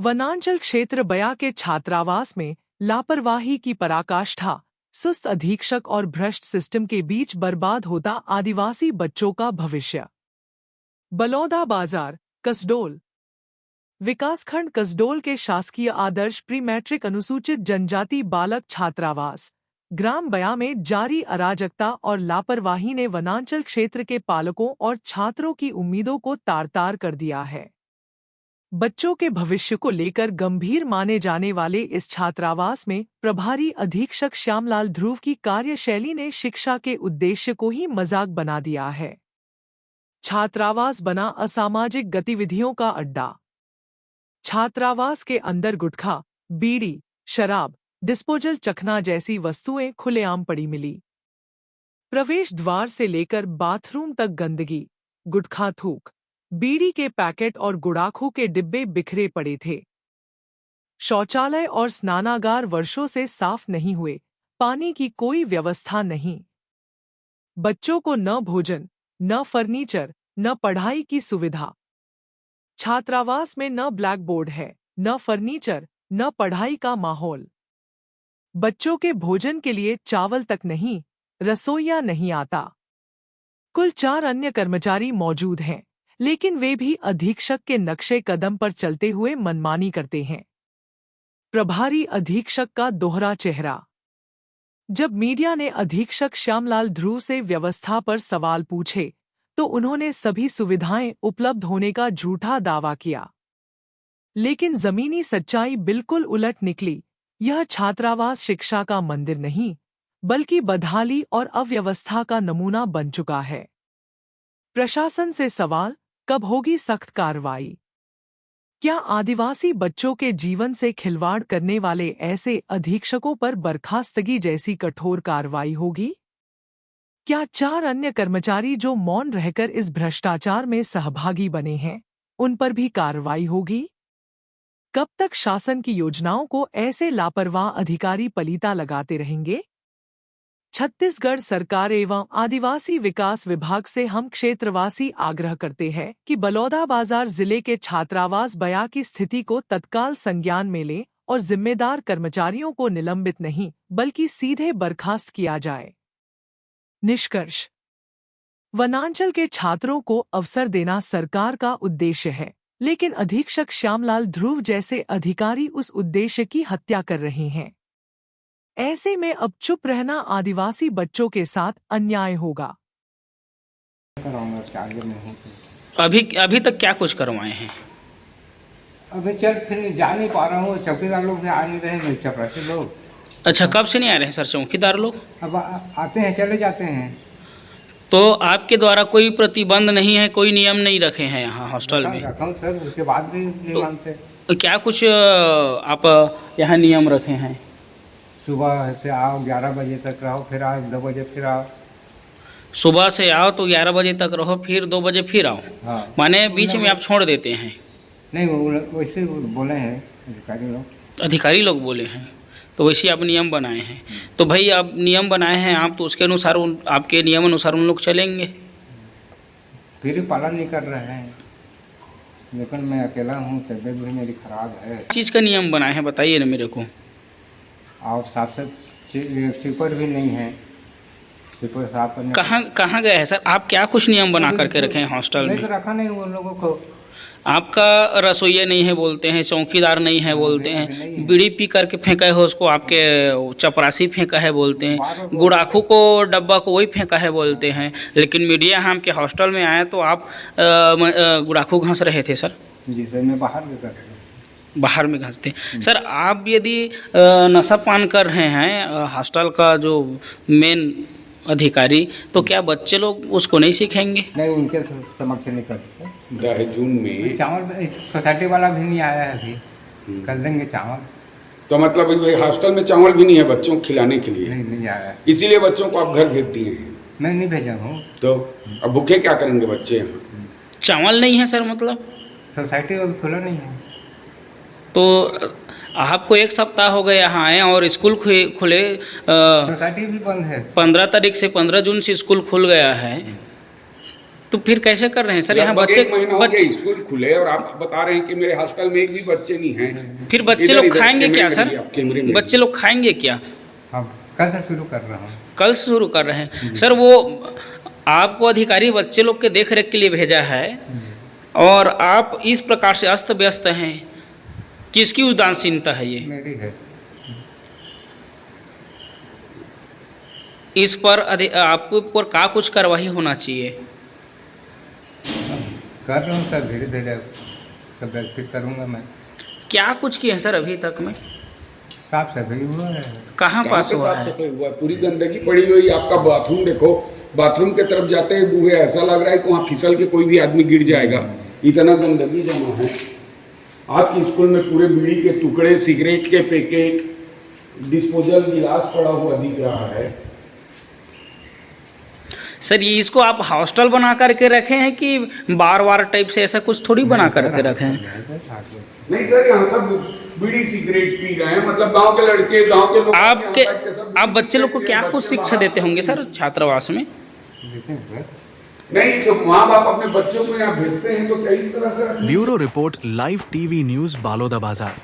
वनांचल क्षेत्र बया के छात्रावास में लापरवाही की पराकाष्ठा, सुस्त अधीक्षक और भ्रष्ट सिस्टम के बीच बर्बाद होता आदिवासी बच्चों का भविष्य। बलौदा बाजार, कसडोल। विकासखंड कसडोल के शासकीय आदर्श प्री मैट्रिक अनुसूचित जनजाति बालक छात्रावास ग्राम बया में जारी अराजकता और लापरवाही ने वनांचल क्षेत्र के पालकों और छात्रों की उम्मीदों को तार-तार कर दिया है। बच्चों के भविष्य को लेकर गंभीर माने जाने वाले इस छात्रावास में प्रभारी अधीक्षक श्यामलाल ध्रुव की कार्यशैली ने शिक्षा के उद्देश्य को ही मजाक बना दिया है। छात्रावास बना असामाजिक गतिविधियों का अड्डा। छात्रावास के अंदर गुटखा, बीड़ी, शराब, डिस्पोजल चखना जैसी वस्तुएं खुलेआम पड़ी मिली। प्रवेश द्वार से लेकर बाथरूम तक गंदगी, गुटखा थूक, बीड़ी के पैकेट और गुड़ाखू के डिब्बे बिखरे पड़े थे। शौचालय और स्नानागार वर्षों से साफ नहीं हुए, पानी की कोई व्यवस्था नहीं। बच्चों को न भोजन, न फर्नीचर, न पढ़ाई की सुविधा। छात्रावास में न ब्लैक बोर्ड है, न फर्नीचर, न पढ़ाई का माहौल। बच्चों के भोजन के लिए चावल तक नहीं, रसोइया नहीं आता। कुल 4 अन्य कर्मचारी मौजूद हैं, लेकिन वे भी अधीक्षक के नक्शे कदम पर चलते हुए मनमानी करते हैं। प्रभारी अधीक्षक का दोहरा चेहरा। जब मीडिया ने अधीक्षक श्यामलाल ध्रुव से व्यवस्था पर सवाल पूछे, तो उन्होंने सभी सुविधाएं उपलब्ध होने का झूठा दावा किया। लेकिन जमीनी सच्चाई बिल्कुल उलट निकली। यह छात्रावास शिक्षा का मंदिर नहीं, बल्कि बदहाली और अव्यवस्था का नमूना बन चुका है। प्रशासन से सवाल, कब होगी सख्त कार्रवाई? क्या आदिवासी बच्चों के जीवन से खिलवाड़ करने वाले ऐसे अधीक्षकों पर बर्खास्तगी जैसी कठोर कार्रवाई होगी? क्या 4 अन्य कर्मचारी जो मौन रहकर इस भ्रष्टाचार में सहभागी बने हैं, उन पर भी कार्रवाई होगी? कब तक शासन की योजनाओं को ऐसे लापरवाह अधिकारी पलीता लगाते रहेंगे? छत्तीसगढ़ सरकार एवं आदिवासी विकास विभाग से हम क्षेत्रवासी आग्रह करते हैं कि बलौदाबाजार जिले के छात्रावास बया की स्थिति को तत्काल संज्ञान में लें और जिम्मेदार कर्मचारियों को निलंबित नहीं, बल्कि सीधे बर्खास्त किया जाए। निष्कर्ष: वनांचल के छात्रों को अवसर देना सरकार का उद्देश्य है, लेकिन अधीक्षक श्यामलाल ध्रुव जैसे अधिकारी उस उद्देश्य की हत्या कर रहे हैं। ऐसे में अब चुप रहना आदिवासी बच्चों के साथ अन्याय होगा। अभी तक क्या कुछ करवाए हैं? अभी चल फिर जा नहीं पा रहा हूँ, चौकीदार लोग भी आ नहीं रहे, चपरासी लोग। अच्छा, कब से नहीं आ रहे हैं सर चौकीदार लोग? अब आते हैं, चले जाते हैं। तो आपके द्वारा कोई प्रतिबंध नहीं है, कोई नियम नहीं रखे हैं यहाँ हॉस्टल में? रखा हूँ सर, उसके बाद भी नहीं मानते। तो क्या कुछ आप यहाँ नियम रखे हैं? सुबह से आओ 11 बजे तक रहो, फिर आओ 2 बजे फिर आओ। सुबह से आओ तो 11 बजे तक रहो, फिर 2 बजे फिर आओ। हाँ, माने बीच में आप छोड़ देते हैं? नहीं, वो वैसे बोले हैं अधिकारी लोग बोले हैं, तो वैसे आप नियम बनाए हैं। तो भाई आप नियम बनाए हैं आप, तो उसके अनुसार आपके नियम अनुसार उन लोग चलेंगे। फिर भी पालन नहीं कर रहे हैं, लेकिन मैं अकेला हूँ, तबीयत भी मेरी खराब है। चीज़ का नियम बनाए हैं बताइए ना मेरे को। और साफ स्वीपर भी नहीं है, स्वीपर साफ करने। कहाँ गए हैं सर? आप क्या कुछ नियम बना करके रखे हैं हॉस्टल में? नहीं तो रखा नहीं उन लोगों को। आपका रसोइया नहीं है बोलते हैं, चौकीदार नहीं है बोलते हैं, बीड़ी पी करके फेंका है उसको, आपके चपरासी फेंका है बोलते हैं, गुड़ाखू को डब्बा को वही फेंका है बोलते हैं। लेकिन मीडिया हम के हॉस्टल में आए तो आप गुड़ाखू घास रहे थे सर? जी सर, मैं बाहर में कर रहा हूँ। बाहर में घासते। सर आप यदि नशा पान कर रहे हैं हॉस्टल का जो मेन अधिकारी, तो क्या बच्चे लोग उसको नहीं सीखेंगे? नहीं, उनके समक्ष नहीं कर सकते। जून में चावल सोसाइटी वाला भी नहीं आया है अभी, कर देंगे चावल। तो मतलब हॉस्टल में चावल भी नहीं है बच्चों को खिलाने के लिए? नहीं आया, इसीलिए बच्चों को आप घर भेज दिए हैं? मैं नहीं भेजा हूँ। तो अब भूखे क्या करेंगे बच्चे? चावल नहीं है सर, मतलब सोसाइटी अभी खुला नहीं है। तो आपको 1 सप्ताह हो गए यहाँ आए और स्कूल खुले, सोसाइटी भी बंद है। 15 तारीख से 15 जून से स्कूल खुल गया है, तो फिर कैसे कर रहे हैं सर यहाँ लगभग बच्चे? 1 महीना हो बच्चे गया स्कूल खुले और आप बता रहे हैं कि मेरे हॉस्टल में एक भी बच्चे नहीं हैं। फिर बच्चे इधर- लोग इधर खाएंगे कैमरे क्या में सर? दिए, आप कैमरे में बच्चे लोग खाएंगे क्या? अब कल से शुरू कर रहा हूँ। कल से शुरू कर रहे हैं सर। वो आपको अधिकारी बच्चे लोग के देख रेख के लिए भेजा है और आप इस प्रकार से अस्त व्यस्त हैं, किसकी उदासीनता है ये? मेरी है। इस पर आपके ऊपर का कुछ कार्रवाई होना चाहिए। कर रहा हूँ सर, धीरे धीरे सब व्यवस्थित करूँगा मैं। क्या कुछ किए हैं सर अभी तक में? साफ सफाई हुआ है। कहाँ कहाँ पास पे हुआ साफ है? सफाई हुआ है? पूरी गंदगी पड़ी हुई है। आपका बाथरूम देखो, बाथरूम के तरफ जाते ही बूहे ऐसा लग रहा है कि वहाँ फिसल के कोई भी आदमी गिर जाएगा, इतना गंदगी जमा है। आपके स्कूल में पूरे बीड़ी के टुकड़े, सिगरेट के पैकेट, डिस्पोजल गिलास पड़ा हुआ दिख रहा है। सर ये इसको आप हॉस्टल बना करके रखे हैं कि बार बार टाइप से ऐसा कुछ थोड़ी बना करके रखे हैं? नहीं सर, यहाँ सब बीड़ी सिगरेट पी रहे हैं, मतलब गांव के लड़के, गांव के लोग आपके यहाँ बैठ के सब आप बीड़ी बच्चे लोग को सिगरेट क्या पी रहे कुछ हैं, शिक्षा बच्चे देते होंगे सर छात्रावास में? नहीं, तो माँ बाप अपने बच्चों को यहाँ भेजते हैं तो क्या इस तरह से रखेंगे? Bureau report live TV news Baloda बाजार।